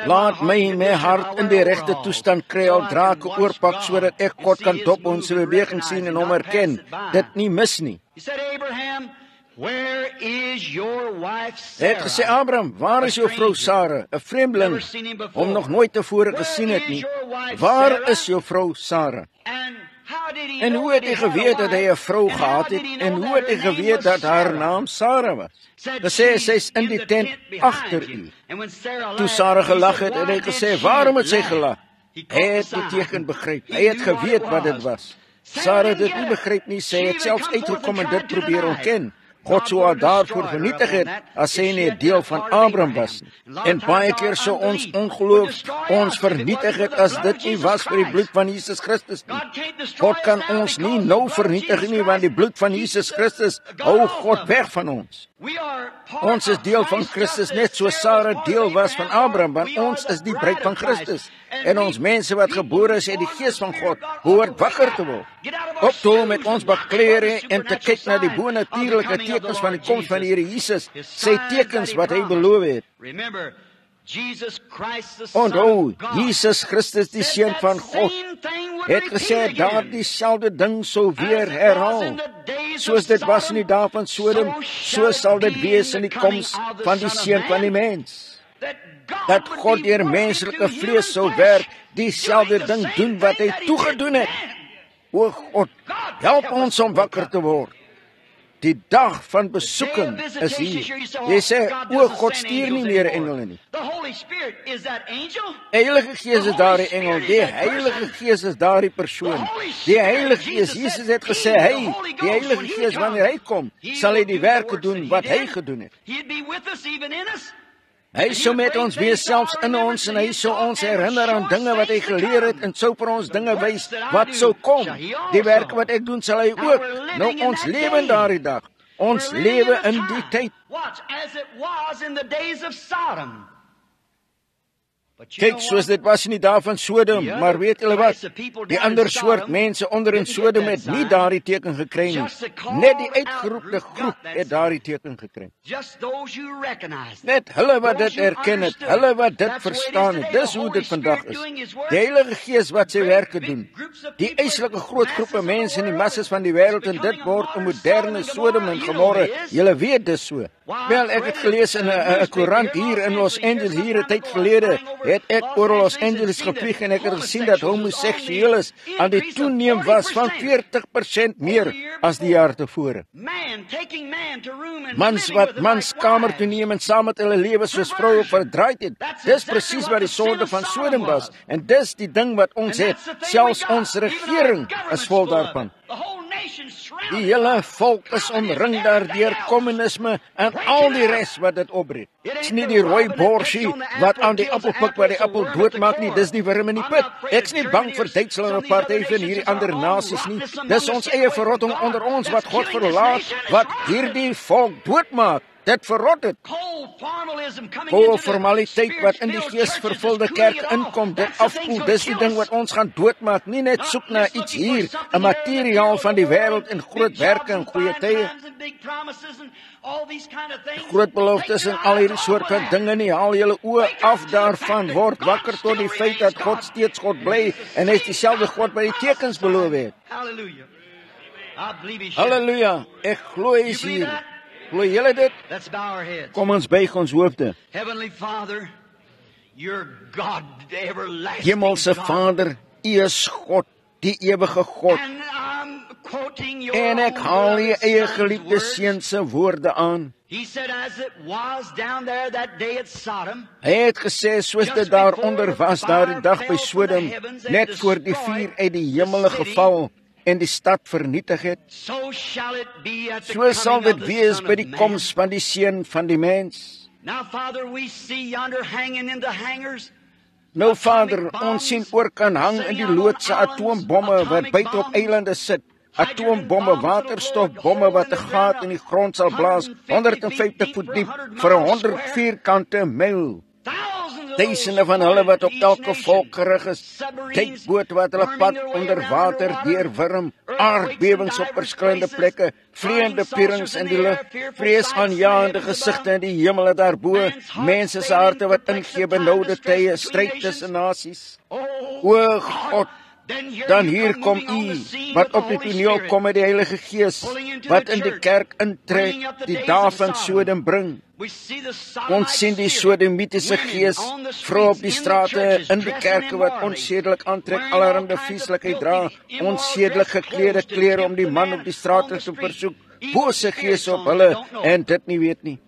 Laat my hart in die regte toestand kry, al drake oorpak, sodat ek God kan dop ons beweging sien en hom herken, dit nie mis nie. Hy het gesê, Abraham, waar is jou vrou Sara, 'n vreemdeling, hom nog nooit tevore gesien het nie. Waar is jou vrou Sara? En hoe het hy geweet dat hy 'n vrou gehad het, en hoe het hy geweet dat haar naam Sara was? Gesê, sy's in die tent agter u. Toe Sara gelag het, het hy gesê, waarom het sy gelag? Hy het die teken begryp, hy het geweet wat dit was. Sara het dit nie begryp nie, sy het selfs uitgekom en dit probeer ontken. God sou haar daarvoor vernietig het, as sy nie 'n deel van Abraham was nie. En baie keer sou ons ongeloof ons vernietig het, as dit nie was vir die bloed van Jesus Christus nie. God kan ons nie nou vernietig nie, want die bloed van Jesus Christus hou God weg van ons. Ons is deel van Christus, net soos Sara deel was van Abraham, want ons is die bruid van Christus. En ons mense wat gebore is uit die Gees van God, behoort wakker te word. Op te hou met ons baklere en te kyk na die bonatuurlike tekens van die koms van die Here Jesus, sy tekens wat hy beloof het. Onthou, Jesus Christus, die Seun van God, het gesê daardie selfde ding sou weer herhaal. Soos dit was in die dae van Sodom, so sal dit wees in die koms van die Seun van die mens. Dat God deur menslike vlees sou werk, dieselfde ding doen wat hy toegedoen het. O God, help ons om wakker te word. Die dag van besoeking is hier. Jy sê, o God, stuur nie meer engele nie. Heilige Gees is daardie engel, die Heilige Gees is daardie persoon. Die Heilige Gees, Jesus het gesê, die Heilige Gees, wanneer hy kom, sal hy die werke doen wat hy gedoen het. Hy sou met ons wees, selfs in ons, en hy sou ons herinner aan dinge wat hy geleer het, en sou vir ons dinge wys wat sou kom. Die werk wat ek doen, sal hy ook. Nou, ons lewe in daardie dag. Ons lewe in die tyd. Kyk, soos dit was in die dae van Sodom, maar weet julle wat? Die ander soort mense onder in Sodom het nie daardie teken gekry nie. Net die uitgeroepte groep het daardie teken gekry. Net hulle wat dit erken het, hulle wat dit verstaan het. Dis hoe dit vandag is. Die Heilige Gees wat sy werke doen. Die eislike groot groepe mense in die massas van die wêreld, en dit word 'n moderne Sodom en Gomorra. Julle weet dis so. Wel, ek het gelees in 'n koerant hier in Los Angeles, hier 'n tyd gelede, het ek oor Los Angeles gevlieg en ek het gesien dat homoseksueles aan die toeneem was van 40% meer as die jaar tevore. Mans wat mans kamer toe neem en saam met hulle lewe soos vroue verdraai het. Dis presies wat die sonde van Sodom was, en dis die ding wat ons het. Selfs ons regering is vol daarvan. Die hele volk is omring daardeur kommunisme en al die res wat dit opbreek. Dis nie die rooi borsie wat aan die appel pik wat die appel doodmaak nie, dis die wurm in die put. Ek's nie bang vir Duitsland of party van hierdie ander nasies nie. Dis ons eie verrotting onder ons wat God verlaat, wat hierdie volk doodmaak. Dit verrot het. Vol formaliteit wat in die geesvervulde kerk inkom, dit afkoel, dis die ding wat ons gaan doodmaak. Nie net soek na iets hier, 'n materiaal van die wêreld en groot werke en goeie tye. Groot beloftes en al hierdie soort van dinge nie, haal julle oë af daarvan, word wakker tot die feit dat God steeds God bly, en hy is dieselfde God wat die tekens beloof het. Halleluja, ek glo hy is hier. Glo julle dit? Kom ons buig ons hoofde. Hemelse Vader, U is God, die ewige God. En ek haal U eie geliefde Seun se woorde aan. Hy het gesê, soos dit daaronder was daardie dag by Sodom, net voor die vuur uit die hemele geval en die stad vernietig het, so sal dit wees by die koms van die Seun van die mens. Nou Vader, ons sien oor kan hang in die loodse atoombomme wat buite op eilande sit. Atoombomme, waterstofbomme wat 'n gat in die grond sal blaas, 150 voet diep vir 100 vierkante myl. Duisende van hulle wat op elke volk gerig is, duikboot wat hulle pad onder water deurwurm, aardbewings op verskillende plekke, vleiende pierings in die lug, vreesaanjaende gesigte in die hemel daarbo, mense se harte wat ingee, benoude tye, stryd tussen nasies. O God, dan hier kom U, wat op die toneel kom met die Heilige Gees, wat in die kerk intrek, die dae van Sodom bring. Ons sien die sodomitiese gees, vroue op die strate, in die kerke wat onsedelik aantrek, allerhande vieslikheid dra, onsedelik geklede klere om die man op die strate te versoek, bose gees op hulle, en dit nie weet nie.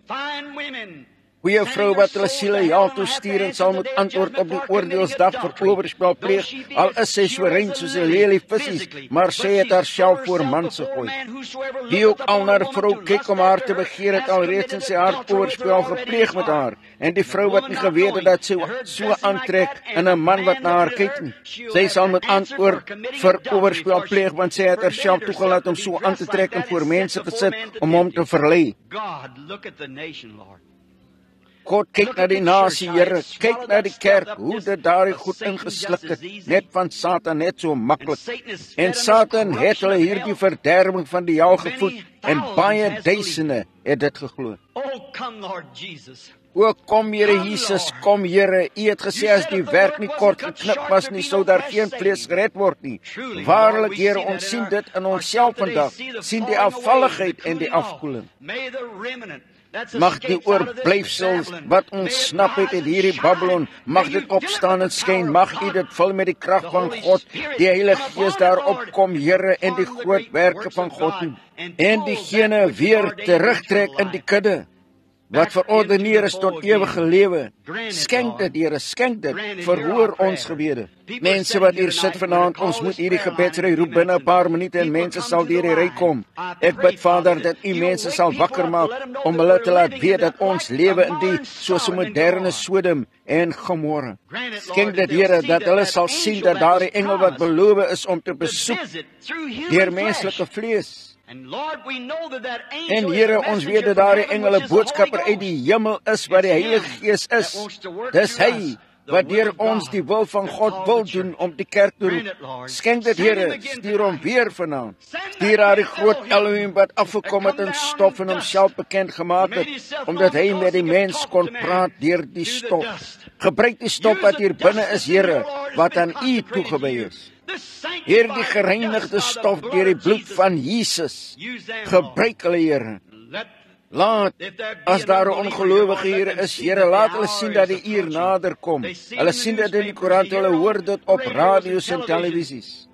Goeie vrou wat hulle siele hel toe stuur en sal moet antwoord op die oordeelsdag vir oorspel pleeg, al is sy so rein soos 'n lelie visies, maar sy het haarself voor man gegooi. Die ook al na die vrou kyk om haar te begeer, het alreeds in sy hart oorspel gepleeg met haar, en die vrou wat nie geweet het dat sy so aantrek in 'n man wat na haar kyk nie, sy sal moet antwoord vir oorspel pleeg, want sy het haarself toegelaat om so aan te trek en voor mense gesit om hom te verlei. God, kyk na die nasie, Here, kyk na die kerk, hoe dit daardie goed ingesluk het, net van Satan, net so maklik. En Satan het hulle hierdie verderwing van die hel gevoed, en baie duisende het dit geglo. O kom Here Jesus, kom Here, U het gesê as die werk nie kort geknip was nie, sou daar geen vlees gered word nie. Waarlik Here, ons sien dit in onsself vandag, sien die afvalligheid en die afkoeling. Mag die oorblyfsels wat ontsnap het uit hierdie Babylon, mag dit opstaan en skyn, mag U dit vul met die krag van God, die Heilige Gees daarop kom, Here, en die groot werke van God doen, en diegene weer terugtrek in die kudde, wat verordeneer is tot ewige lewe. Skenk dit, Here, skenk dit, verhoor ons gebede. Mense wat hier sit vanaand, ons moet hierdie gebedsry roep binne 'n paar minute en mense sal deur die ry kom. Ek bid, Vader, dat U mense sal wakker maak om hulle te laat weet dat ons lewe in die soos 'n moderne Sodom en Gomorra. Skenk dit, Here, dat hulle sal sien dat daardie engel wat beloof is om te besoek deur menslike vlees. En Here, ons weet dat daardie engel 'n boodskapper uit die hemel is wat die Heilige Gees is. Dis hy wat deur ons die wil van God wil doen om die kerk te roep. Skenk dit, Here, stuur hom weer vanaand. Stuur daardie groot Elohim wat afgekom het in stof en homself bekend gemaak het, omdat hy met die mens kon praat deur die stof. Gebruik die stof wat hier binne is, Here, wat aan U toegewy is. Hierdie gereinigde stof deur die bloed van Jesus. Gebruik hulle, Here. Laat, as daar 'n ongelowige hier is, Here, laat hulle sien dat die uur nader kom. Hulle sien dit in die koerant, hulle hoor dit op radio's en televisies.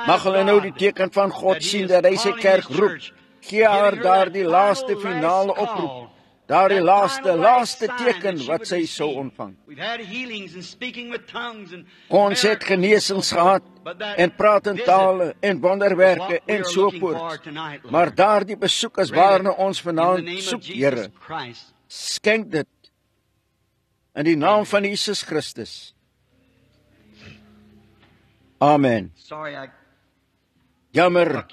Mag hulle nou die teken van God sien dat hy sy kerk roep. Gee haar daardie laaste finale oproep. Daardie laaste teken wat sy sou ontvang. Ons het genesings gehad en praat in tale en wonderwerke en so voort. Maar daardie besoek is waarna ons vanaand soek, Here. Skenk dit in die naam van Jesus Christus. Amen. Jammer,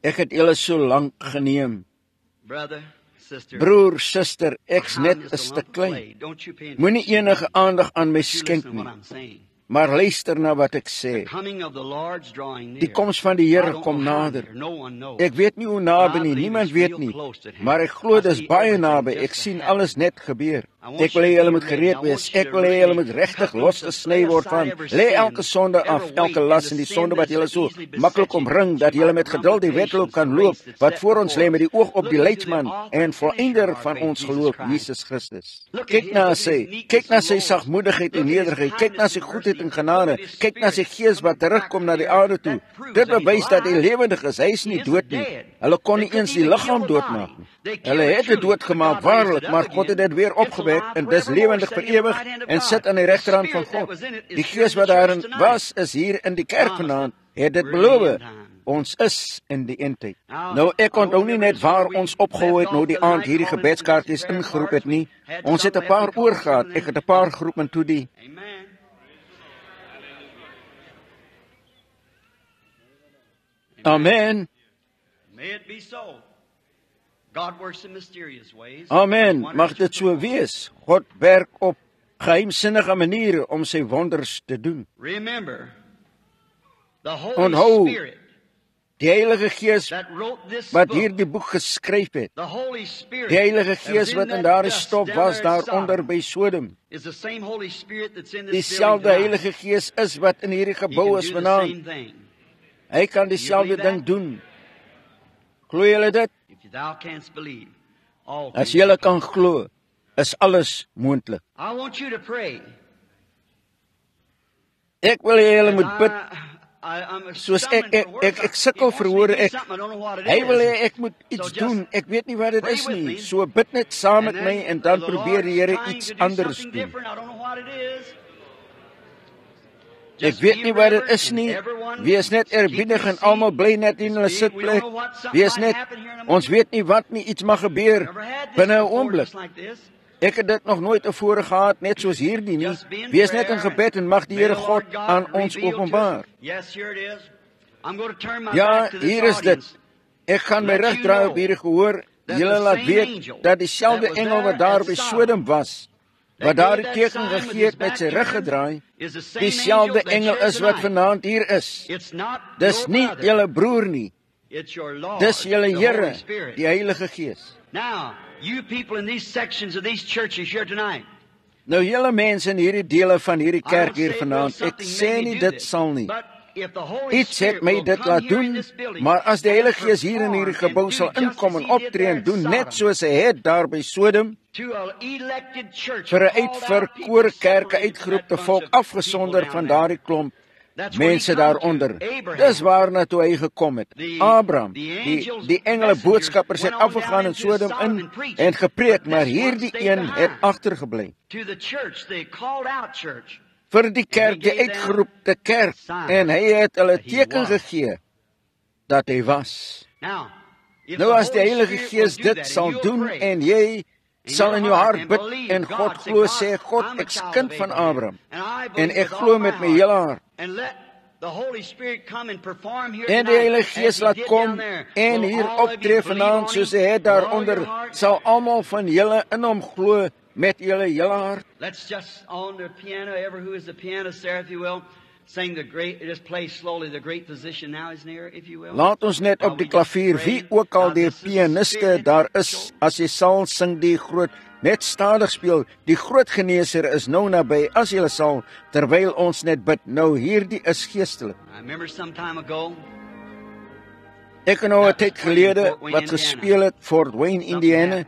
ek het julle so lank geneem. Broer, suster, ek's net 'n stuk klein. Moenie enige aandag aan my skenk nie. Maar luister na wat ek sê. Die koms van die Here kom nader. Ek weet nie hoe naby nie, niemand weet nie. Maar ek glo dis baie naby. Ek sien alles net gebeur. Ek wil hê julle moet gereed wees. Ek wil hê julle moet regtig losgesny word van. Lê elke sonde af, elke las en die sonde wat julle so maklik omring, dat julle met geduld die wedloop kan loop wat voor ons lê met die oog op die leidsman en volëinder van ons geloof, Jesus Christus. Kyk na sy sagmoedigheid en nederigheid. Kyk na sy goedheid en genade. Kyk na sy gees wat terugkom na die aarde toe. Dit bewys dat hy lewendig is. Hy is nie dood nie. Hulle kon nie eens die liggaam doodmaak nie. Hulle het dit doodgemaak, waarlik, maar God het dit weer opgewek en dis lewendig vir ewig en sit aan die regterhand van God. Die gees wat daarin was, is hier in die kerk vanaand, het dit beloof. Ons is in die eindtyd. Nou, ek onthou nie net waar ons opgehou het nou die aand hierdie gebedskaartjies ingeroep het nie. Ons het 'n paar oorgehad. Ek het 'n paar geroep en toe die. Amen. Amen. Mag dit so wees. God werk op geheimsinnige maniere om sy wonders te doen. Onthou, die Heilige Gees wat hierdie boek geskryf het, die Heilige Gees wat in daardie stof was daaronder by Sodom, dieselfde Heilige Gees is wat in hierdie gebou is vanaand. Hy kan dieselfde ding doen. Glo julle dit? As julle kan glo, is alles moontlik. Ek wil hê julle moet bid. Soos ek sukkel vir woorde, hy wil hê ek moet iets doen, ek weet nie wat dit is nie, so bid net saam met my en dan probeer die Here iets anders doen. Ek weet nie wat dit is nie, wees net eerbiedig en almal bly net in hulle sitplek, wees net, ons weet nie wat nie, iets mag gebeur binne 'n oomblik. Ek het dit nog nooit tevore gehad, net soos hierdie nie. Wees net in gebed en mag die Here God aan ons openbaar. Ja, hier is dit. Ek gaan my rug draai op hierdie gehoor. Julle laat weet dat dieselfde engel wat daar by Sodom was, wat daar die teken gegee het met sy rug gedraai, dieselfde engel is wat vanaand hier is. Dis nie julle broer nie. Dis julle Here, die Heilige Gees. Now, you people in these sections of these churches here tonight. Nou julle mense in hierdie dele van hierdie kerk hier vanaand, ek sê nie dit sal nie. Iets het my dit laat doen, maar as die Heilige Gees hier in hierdie gebou sal inkom en optree en doen net soos hy het daar by Sodom, vir 'n uitverkore kerk, uitgeroepte volk, afgesonder van daardie klomp mense daaronder. Dis waarna toe hy gekom het. Abraham, die engele boodskappers het afgegaan in Sodom in en gepreek, maar hierdie een het agtergebly. Vir die kerk, die uitgeroepte kerk, en hy het hulle teken gegee dat hy was. Nou as die Heilige Gees dit sal doen en jy sal in jou hart bid en God glo, sê God, ek's kind van Abraham en ek glo met my hele hart. En die Heilige Gees laat kom en hier optree vanaand soos hy het daaronder, sal almal van julle in hom glo met julle hele hart. Let's just on the piano, ever who is the pianist there, if you will, sing the great, just play slowly, the great physician now is near, if you will. Laat ons net op die klavier, wie ook al die pianiste daar is, as jy sal sing die groot, net stadig speel, die groot geneeser is nou naby, as jy sal, terwyl ons net bid. Nou hierdie is geestelik. I remember some time ago, ek het nou 'n tyd gelede wat gespeel het Fort Wayne, Indiana.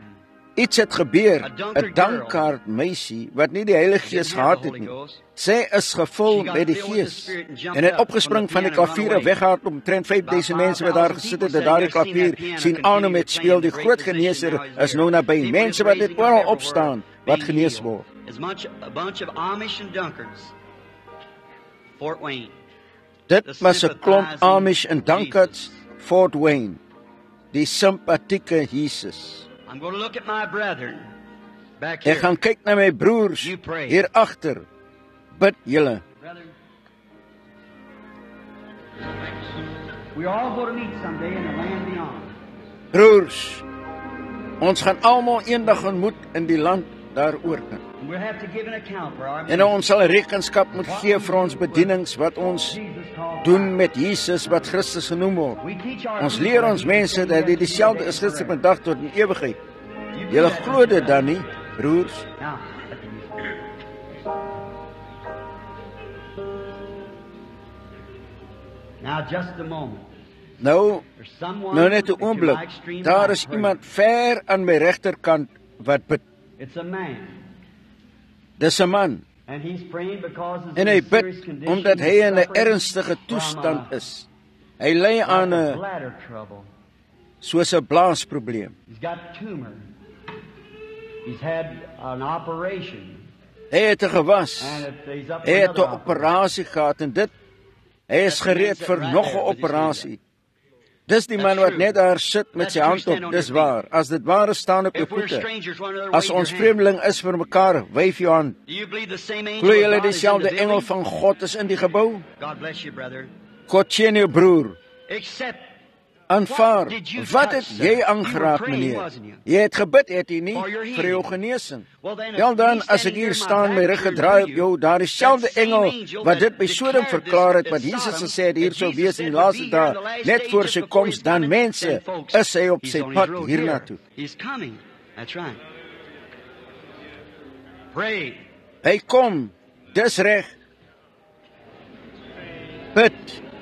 Iets het gebeur, 'n dankaard meisie wat nie die Heilige Gees gehad het nie. Sy is gevul met die Gees en het opgespring van die klavier en weggehardloop. Omtrent 5000 mense wat daar gesit het, daardie klavier sien aan hom met speel. Die groot geneeser is nou naby. Mense wat dit oral opstaan wat genees word. a bunch of Amish and Dunkards. Fort Wayne. Dit was 'n klomp Amish en Dunkards, Fort Wayne. Die simpatieke Jesus. I'm going to look at my brethren back here. Ek gaan kyk na my broers hier agter. Bid julle. We're all going to meet someday in the land beyond. Broers, ons gaan almal eendag ontmoet in die land daaroor. We'll have to give an account for our En ons sal rekenskap moet gee vir ons bedienings wat ons doen met Jesus wat Christus genoem word. Ons leer ons mense dat dit dieselfde is gister vandag tot in ewigheid. Julle glo dit dan nie, broers? Now just a moment. Nou net 'n oomblik. Daar is iemand ver aan my regterkant wat bid. It's a man. Dis 'n man. And he's praying because his En hy bid serious condition. omdat hy in 'n ernstige toestand is. Hy ly aan 'n bladder trouble. soos 'n blaasprobleem. He's got tumor. He's had an operation. Hy het 'n gewas. And he's up for Hy het 'n another operasie gehad en hy is gereed vir nog 'n operasie. Dis die man wat net daar sit met sy hand op, dis waar. As dit waar is, staan op jou voete. As ons vreemdeling is vir mekaar, wyf jou hand. Glo julle dieselfde engel van God is in die gebou? God bless you, brother. God seën jou broer. Except Aanvaar, wat het jy aangeraak, meneer? Jy het gebid, het jy nie, vir jou genesing. Wel dan, as ek hier staan, my rug gedraai op jou, daar is dieselfde engel wat dit by Sodom verklaar het, wat Jesus gesê het, hier sou wees in die laaste dae, net voor sy koms, dan mense, is hy op sy pad hiernatoe. He's coming. That's right. Pray. Hy kom, dis reg. Bid.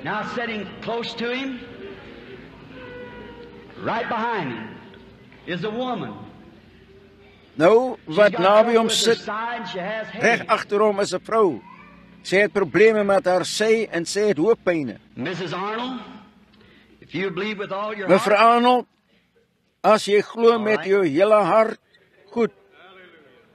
Now sitting close to him, right behind him, is a woman. Nou, wat naby hom sit, She has reg headache. agter hom is 'n vrou. Sy het probleme met haar sy en sy het hoofpyne. Mrs. Arnold, if you believe with all your Mevrou heart, Arnold, as jy glo met jou hele hart, goed.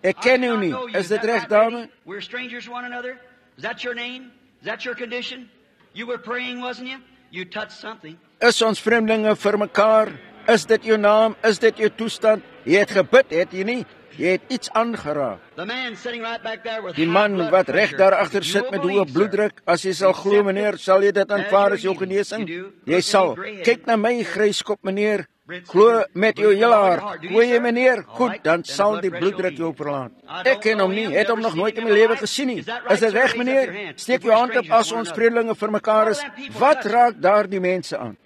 Ek ken jou nie. Is dit reg, dame? We're strangers to one another. Is that your name? Is that your condition? You were praying, wasn't you? You touched something. Is ons vreemdelinge vir mekaar? Is dit jou naam? Is dit jou toestand? Jy het gebid, het jy nie? Jy het iets aangeraak. The man sitting right back there with Die high man blood wat reg pressure. daar agter If sit you'll met believe, hoë bloeddruk, sir, as jy sal glo, meneer, sal jy dit aanvaar as jou You genesing? do. Jy Look sal. at me, gray-headed. Kyk na my gryskop, meneer. Glo met jou hele hart. Glo jy meneer? Goed, dan sal die bloeddruk jou verlaat. Ek ken hom nie, het hom nog nooit in my lewe gesien nie. Is dit reg meneer? Steek jou hand op as ons vreemdelinge vir mekaar is. Wat raak daar die mense aan?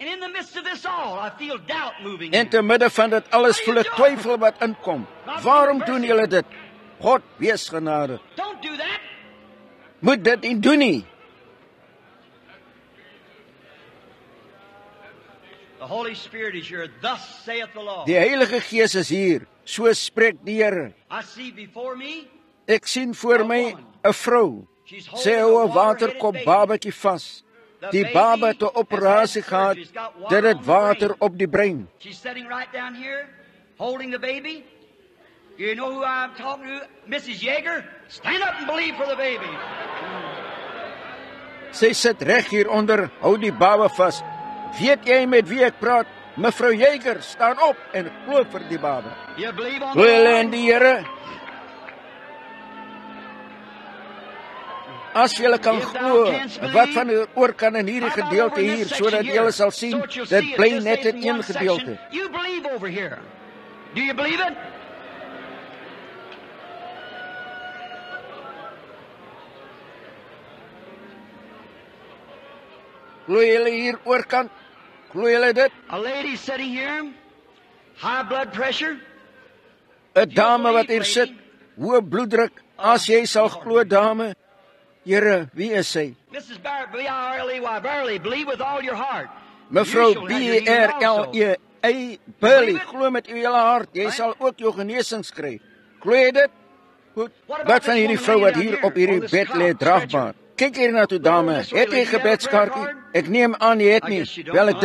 En te midde van dit alles voel ek twyfel wat inkom. Waarom doen julle dit? God wees genadig. Moet dit nie doen nie. Die Heilige Gees is hier. So spreek die Here. Ek sien voor my 'n vrou. Sy hou 'n waterkop babatjie vas. Die baba het 'n operasie gehad. Dit het water op die brein. You know who I'm talking to? Mrs. Yeager? Stand up and believe for the baby. Sy sit reg hier onder, hou die baba vas. Weet jy met wie ek praat? Mevrou Yeager, staan op en glo vir die baba. You believe on Glo julle in die Here? As julle kan glo, wat van oor kan in hierdie gedeelte hier, sodat julle sal sien, dit bly net in een gedeelte. You believe over here. Do you believe it? Glo julle hier oorkant? Glo julle dit? A lady sitting here, high blood pressure. 'n Dame wat hier sit, hoë bloeddruk. As jy sal glo, dame, Here, wie is sy? Mrs. Barrett, Barely, believe with all your heart. Mevrou B-R-L-E, Burley, glo met jou hele hart, jy sal ook jou genesings kry. Glo jy dit? Goed. Wat van hierdie vrou wat hier op hierdie bed lê dragbaar? Kyk hier na toe, dame. Het jy 'n gebedskaartjie? Ek neem aan jy het nie. Wel, ek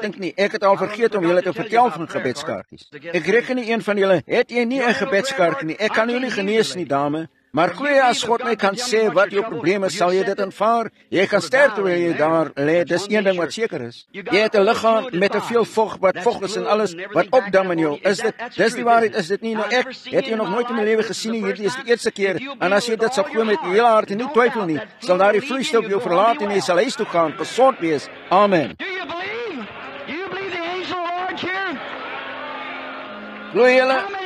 dink nie. Ek het al vergeet om julle te vertel van gebedskaartjies. Ek reken nie een van julle. Het jy nie 'n gebedskaartjie nie? Ek kan jou nie genees nie, dame. Maar glo jy as God my kan sê wat jou probleem is, sal jy dit aanvaar? Jy gaan sterf terwyl jy daar lê. Dis een ding wat seker is. Jy het 'n liggaam met te veel vog is en alles wat opdam in jou. Is dit? Dis die waarheid, is dit nie? Nou ek het jou nog nooit in my lewe gesien nie. Hierdie is die eerste keer. En as jy dit sal glo met jou hele hart en nie twyfel nie, sal daardie vloeistof jou verlaat en jy sal huis toe gaan, gesond wees. Amen. Do you believe? You believe the angel of the Lord here?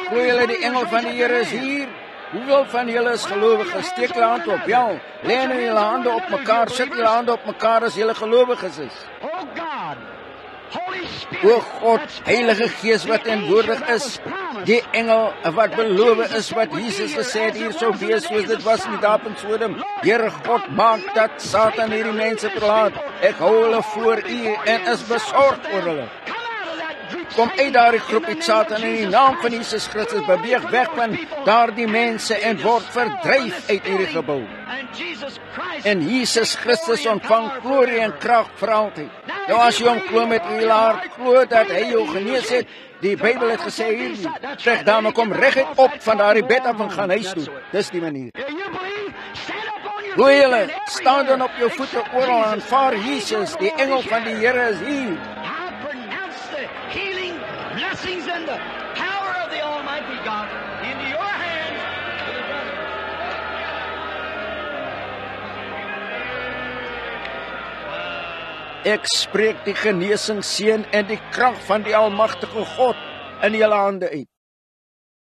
Glo julle die engel van die Here is hier? Hoeveel van julle is gelowiges? Steek julle hand op. Ja, lê nou julle hande op mekaar. Sit julle hande op mekaar as julle gelowiges is. Oh God. Holy Spirit. O God, Heilige Gees wat teenwoordig is. Die engel wat beloof is wat Jesus gesê het hier sou wees soos dit was in Dapin Sodom. Here God, maak dat Satan hierdie mense verlaat. Ek hou hulle voor U en is besorg oor hulle. Kom uit daardie groepie Satan in die naam van Jesus Christus, beweeg weg van daardie mense en word verdryf uit hierdie gebou. En Jesus Christus ontvang glorie en krag vir altyd. Nou as jy hom glo met jou hele hart, glo dat hy jou genees het. Die Bybel het gesê hierdie, zeg dame, kom reguit op van daardie bed af en gaan huis toe. Dis die manier. Glo julle, staan dan op jou voete oral en aanvaar Jesus, die engel van die Here is hier. Blessings and the power of the Almighty God into your hands. Ek spreek die genesing seën en die krag van die almagtige God in julle hande uit.